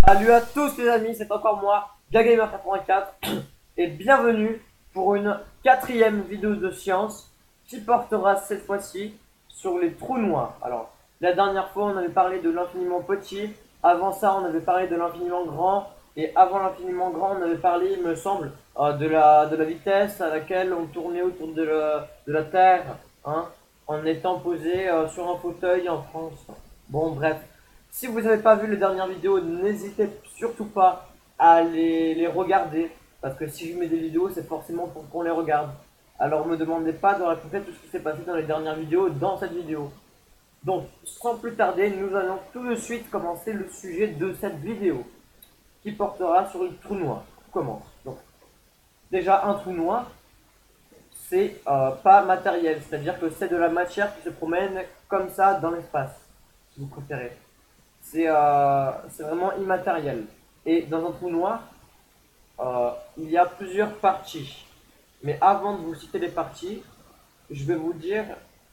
Salut à tous les amis, c'est encore moi, GaGamer84, et bienvenue pour une quatrième vidéo de science qui portera cette fois-ci sur les trous noirs. Alors, la dernière fois on avait parlé de l'infiniment petit, avant ça on avait parlé de l'infiniment grand, et avant l'infiniment grand on avait parlé, il me semble, de la vitesse à laquelle on tournait autour de la Terre, hein, en étant posé sur un fauteuil en France. Bon bref. Si vous n'avez pas vu les dernières vidéos, n'hésitez surtout pas à les regarder. Parce que si je mets des vidéos, c'est forcément pour qu'on les regarde. Alors me demandez pas de raconter tout ce qui s'est passé dans les dernières vidéos dans cette vidéo. Donc, sans plus tarder, nous allons tout de suite commencer le sujet de cette vidéo. Qui portera sur le trou noir. On commence. Donc, déjà, un trou noir, c'est pas matériel. C'est-à-dire que c'est de la matière qui se promène comme ça dans l'espace, si vous préférez. C'est vraiment immatériel. Et dans un trou noir, il y a plusieurs parties. Mais avant de vous citer les parties, je vais vous dire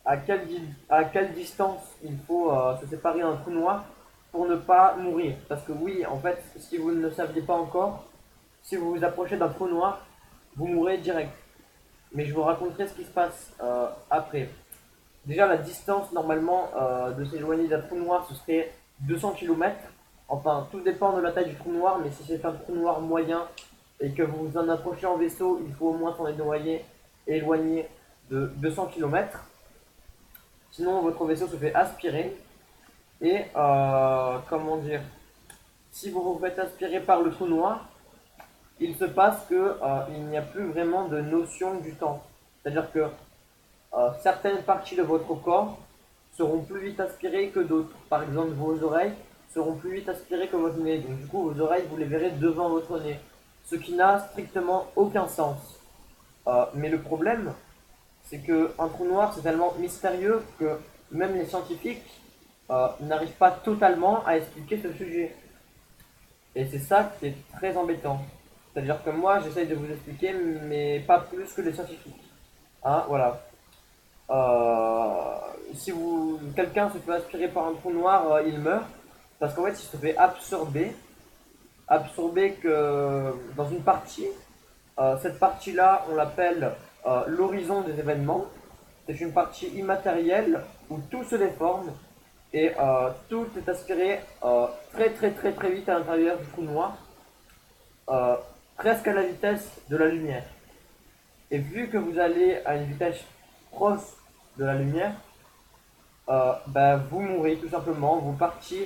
à quelle distance il faut se séparer d'un trou noir pour ne pas mourir. Parce que oui, en fait, si vous ne le saviez pas encore, si vous vous approchez d'un trou noir, vous mourrez direct. Mais je vous raconterai ce qui se passe après. Déjà, la distance normalement de s'éloigner d'un trou noir, ce serait 200 km. Enfin, tout dépend de la taille du trou noir, mais si c'est un trou noir moyen et que vous vous en approchez en vaisseau, il faut au moins s'en éloigner de 200 km. Sinon, votre vaisseau se fait aspirer. Et comment dire, si vous vous faites aspirer par le trou noir, il se passe que il n'y a plus vraiment de notion du temps. C'est-à-dire que certaines parties de votre corps seront plus vite aspirées que d'autres. Par exemple, vos oreilles seront plus vite aspirées que votre nez. Donc du coup, vos oreilles, vous les verrez devant votre nez. Ce qui n'a strictement aucun sens. Mais le problème, c'est qu'un trou noir, c'est tellement mystérieux que même les scientifiques n'arrivent pas totalement à expliquer ce sujet. Et c'est ça qui est très embêtant. C'est-à-dire que moi, j'essaye de vous expliquer, mais pas plus que les scientifiques. Hein, voilà. Si quelqu'un se fait aspirer par un trou noir, il meurt parce qu'en fait, il se fait absorber que dans une partie. Cette partie-là, on l'appelle l'horizon des événements. C'est une partie immatérielle où tout se déforme et tout est aspiré très très très très vite à l'intérieur du trou noir, euh, presque à la vitesse de la lumière. Et vu que vous allez à une vitesse proche de la lumière, vous mourrez tout simplement, vos parties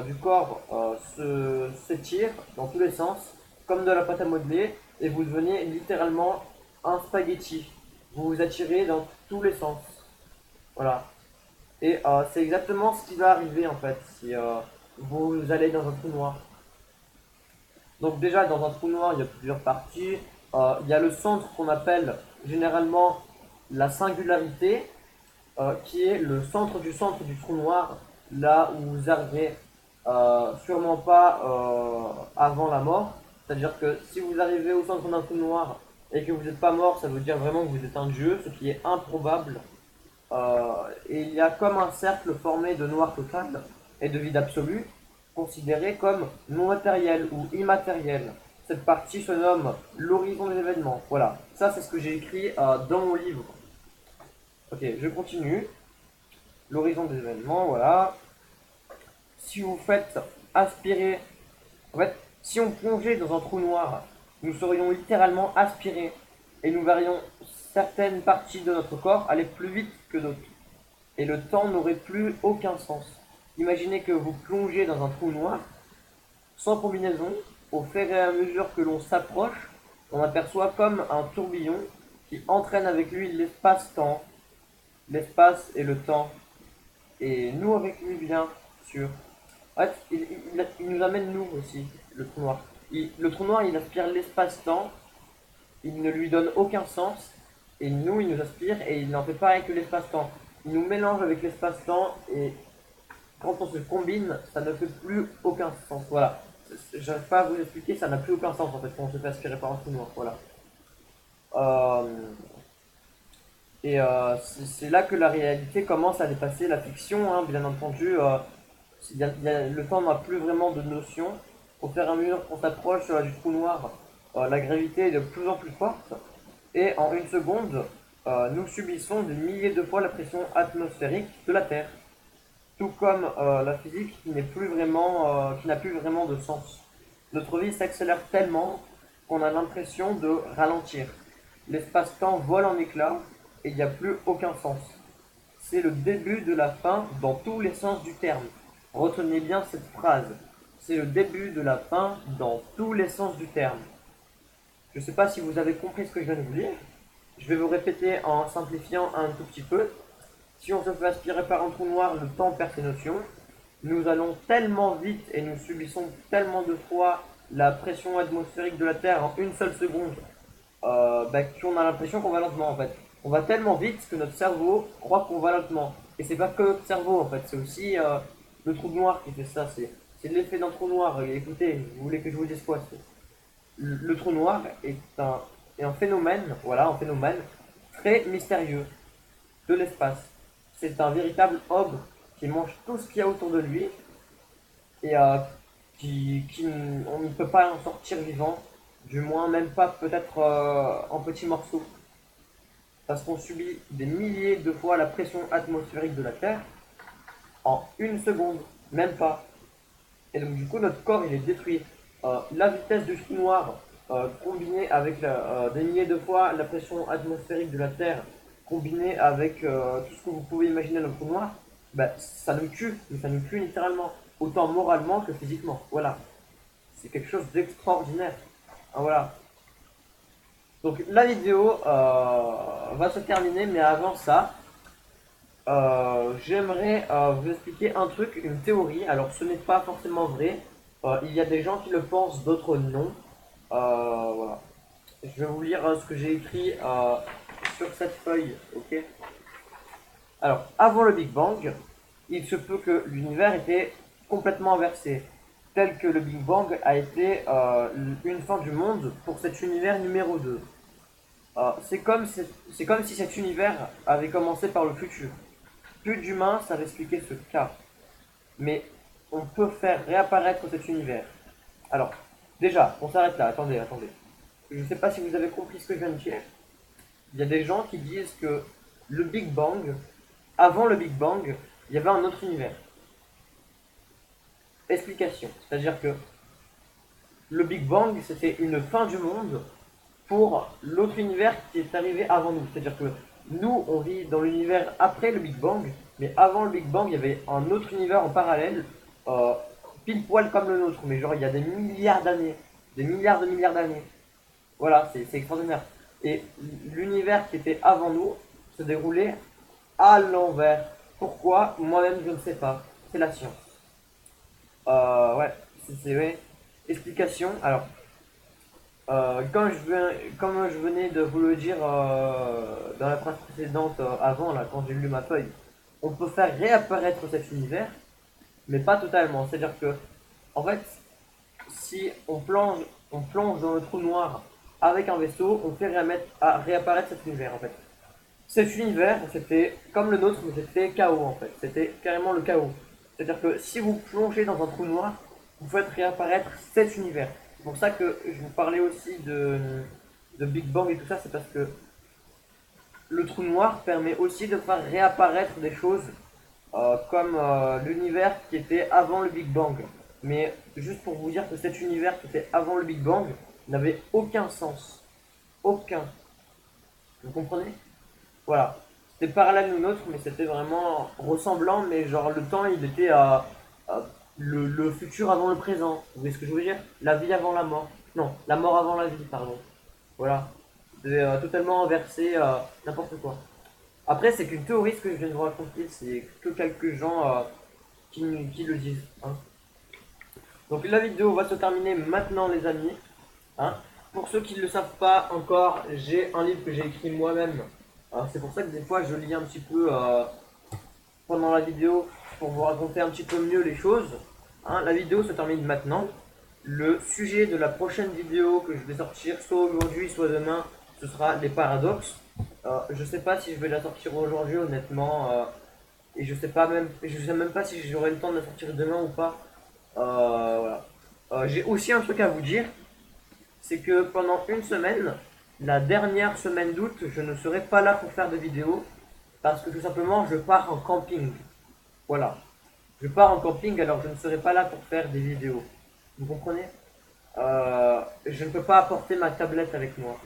du corps s'étirent dans tous les sens, comme de la pâte à modeler, et vous devenez littéralement un spaghetti. Vous vous attirez dans tous les sens. Voilà. Et c'est exactement ce qui va arriver en fait si vous allez dans un trou noir. Donc déjà dans un trou noir il y a plusieurs parties. Il y a le centre qu'on appelle généralement la singularité, qui est le centre du trou noir, là où vous arrivez sûrement pas avant la mort. C'est-à-dire que si vous arrivez au centre d'un trou noir et que vous n'êtes pas mort, ça veut dire vraiment que vous êtes un dieu, ce qui est improbable. Et il y a comme un cercle formé de noir total et de vide absolu, considéré comme non matériel ou immatériel. Cette partie se nomme l'horizon des événements. Voilà, ça c'est ce que j'ai écrit dans mon livre. Ok, je continue. L'horizon des événements, voilà. Si vous faites aspirer, en fait, si on plongeait dans un trou noir, nous serions littéralement aspirés et nous verrions certaines parties de notre corps aller plus vite que d'autres. Et le temps n'aurait plus aucun sens. Imaginez que vous plongez dans un trou noir, sans combinaison, au fur et à mesure que l'on s'approche, on aperçoit comme un tourbillon qui entraîne avec lui l'espace-temps, l'espace et le temps, et nous avec lui bien sûr. En fait, il nous amène nous aussi, le trou noir. Le trou noir, il aspire l'espace-temps, il ne lui donne aucun sens, et nous, il nous aspire, et il n'en fait pas avec l'espace-temps. Il nous mélange avec l'espace-temps, et quand on se combine, ça ne fait plus aucun sens. Voilà. J'arrive pas à vous expliquer, ça n'a plus aucun sens en fait quand on se fait aspirer par un trou noir. Voilà. Euh, c'est là que la réalité commence à dépasser la fiction, hein, bien entendu. Le temps n'a plus vraiment de notion. Au fur et à mesure qu'on s'approche du trou noir, la gravité est de plus en plus forte et en une seconde, nous subissons des milliers de fois la pression atmosphérique de la Terre. Tout comme la physique qui n'est plus vraiment, qui n'a plus vraiment de sens. Notre vie s'accélère tellement qu'on a l'impression de ralentir. L'espace-temps vole en éclats et il n'y a plus aucun sens. C'est le début de la fin dans tous les sens du terme. Retenez bien cette phrase. C'est le début de la fin dans tous les sens du terme. Je ne sais pas si vous avez compris ce que je viens de vous dire. Je vais vous répéter en simplifiant un tout petit peu. Si on se fait aspirer par un trou noir, le temps perd ses notions. Nous allons tellement vite et nous subissons tellement de fois la pression atmosphérique de la Terre en une seule seconde qu'on a l'impression qu'on va lentement en fait. On va tellement vite que notre cerveau croit qu'on va lentement. Et c'est pas que notre cerveau en fait, c'est aussi le trou noir qui fait ça. C'est l'effet d'un trou noir. Et écoutez, vous voulez que je vous dise quoi? Le trou noir est un phénomène, voilà, un phénomène très mystérieux de l'espace. C'est un véritable ogre qui mange tout ce qu'il y a autour de lui et on ne peut pas en sortir vivant, du moins même pas peut-être en petits morceaux, parce qu'on subit des milliers de fois la pression atmosphérique de la Terre en une seconde, même pas. Et donc du coup notre corps il est détruit. La vitesse du trou noir combinée avec des milliers de fois la pression atmosphérique de la Terre, combinée avec tout ce que vous pouvez imaginer dans le trou noir, bah, ça nous tue, mais ça nous tue littéralement, autant moralement que physiquement. Voilà, c'est quelque chose d'extraordinaire. Ah, voilà. Donc la vidéo va se terminer, mais avant ça, j'aimerais vous expliquer un truc, une théorie. Alors ce n'est pas forcément vrai. Il y a des gens qui le pensent, d'autres non. Voilà. Je vais vous lire ce que j'ai écrit sur cette feuille. Ok. Alors, avant le Big Bang, il se peut que l'univers était complètement inversé, tel que le Big Bang a été une fin du monde pour cet univers numéro 2. C'est comme si cet univers avait commencé par le futur. Plus d'humains savent expliquer ce cas. Mais on peut faire réapparaître cet univers. Alors, déjà, on s'arrête là, attendez. Je ne sais pas si vous avez compris ce que je viens de dire. Il y a des gens qui disent que le Big Bang, avant le Big Bang, il y avait un autre univers. Explication. C'est-à-dire que le Big Bang, c'était une fin du monde pour l'autre univers qui est arrivé avant nous. C'est-à-dire que nous, on vit dans l'univers après le Big Bang, mais avant le Big Bang, il y avait un autre univers en parallèle, euh, pile poil comme le nôtre, mais genre il y a des milliards d'années, des milliards de milliards d'années. Voilà, c'est extraordinaire. Et l'univers qui était avant nous se déroulait à l'envers. Pourquoi? Moi-même, je ne sais pas. C'est la science. Ouais, ouais. Explication. Alors, comme je venais de vous le dire dans la phrase précédente, avant, là, quand j'ai lu ma feuille, on peut faire réapparaître cet univers, mais pas totalement. C'est-à-dire que, en fait, si on plonge dans le trou noir avec un vaisseau, on fait réapparaître cet univers, en fait. Cet univers, c'était comme le nôtre, mais c'était chaos, en fait. C'était carrément le chaos. C'est-à-dire que si vous plongez dans un trou noir, vous faites réapparaître cet univers. C'est pour ça que je vous parlais aussi de Big Bang et tout ça, c'est parce que le trou noir permet aussi de faire réapparaître des choses comme l'univers qui était avant le Big Bang. Mais juste pour vous dire que cet univers qui était avant le Big Bang n'avait aucun sens. Aucun. Vous comprenez? Voilà. C'était parallèle au nôtre, mais c'était vraiment ressemblant, mais genre le temps il était à le futur avant le présent. Vous voyez ce que je veux dire? La vie avant la mort. Non, la mort avant la vie, pardon. Voilà. C'était totalement inversé, n'importe quoi. Après, c'est qu'une théorie ce que je viens de vous raconter, c'est que quelques gens qui le disent. Hein. Donc la vidéo va se terminer maintenant, les amis. Hein. Pour ceux qui ne le savent pas encore, j'ai un livre que j'ai écrit moi-même. C'est pour ça que des fois je lis un petit peu pendant la vidéo pour vous raconter un petit peu mieux les choses. Hein. La vidéo se termine maintenant. Le sujet de la prochaine vidéo que je vais sortir, soit aujourd'hui, soit demain, ce sera les paradoxes. Je sais pas si je vais la sortir aujourd'hui, honnêtement. Et je sais même pas si j'aurai le temps de la sortir demain ou pas. Voilà. J'ai aussi un truc à vous dire, c'est que pendant une semaine, la dernière semaine d'août, je ne serai pas là pour faire de vidéos parce que tout simplement je pars en camping. Voilà. Je pars en camping alors je ne serai pas là pour faire des vidéos. Vous comprenez? Je ne peux pas apporter ma tablette avec moi.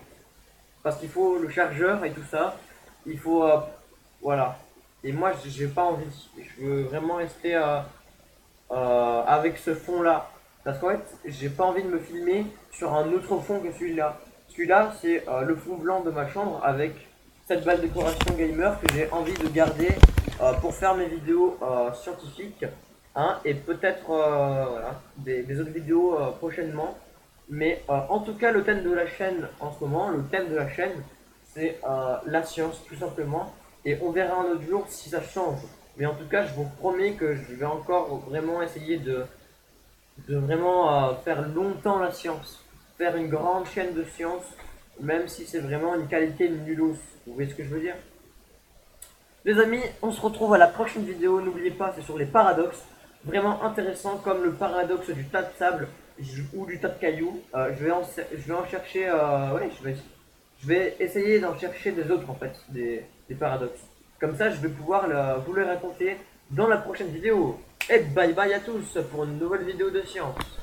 Parce qu'il faut le chargeur et tout ça. Il faut... voilà. Et moi, j'ai pas envie. Je veux vraiment rester avec ce fond-là. Parce qu'en fait, j'ai pas envie de me filmer sur un autre fond que celui-là. Celui-là, c'est le fond blanc de ma chambre avec cette belle décoration gamer que j'ai envie de garder pour faire mes vidéos scientifiques. Hein, et peut-être voilà, des autres vidéos prochainement. Mais en tout cas, le thème de la chaîne en ce moment, le thème de la chaîne, c'est la science tout simplement. Et on verra un autre jour si ça change. Mais en tout cas, je vous promets que je vais encore vraiment essayer de vraiment faire longtemps la science. Faire une grande chaîne de science, même si c'est vraiment une qualité nullos. Vous voyez ce que je veux dire? Les amis, on se retrouve à la prochaine vidéo. N'oubliez pas, c'est sur les paradoxes. Vraiment intéressant, comme le paradoxe du tas de sable ou du tas de cailloux. Je vais en chercher. Ouais, je vais essayer d'en chercher des autres en fait, des paradoxes. Comme ça, je vais pouvoir vous les raconter dans la prochaine vidéo. Et bye bye à tous pour une nouvelle vidéo de science.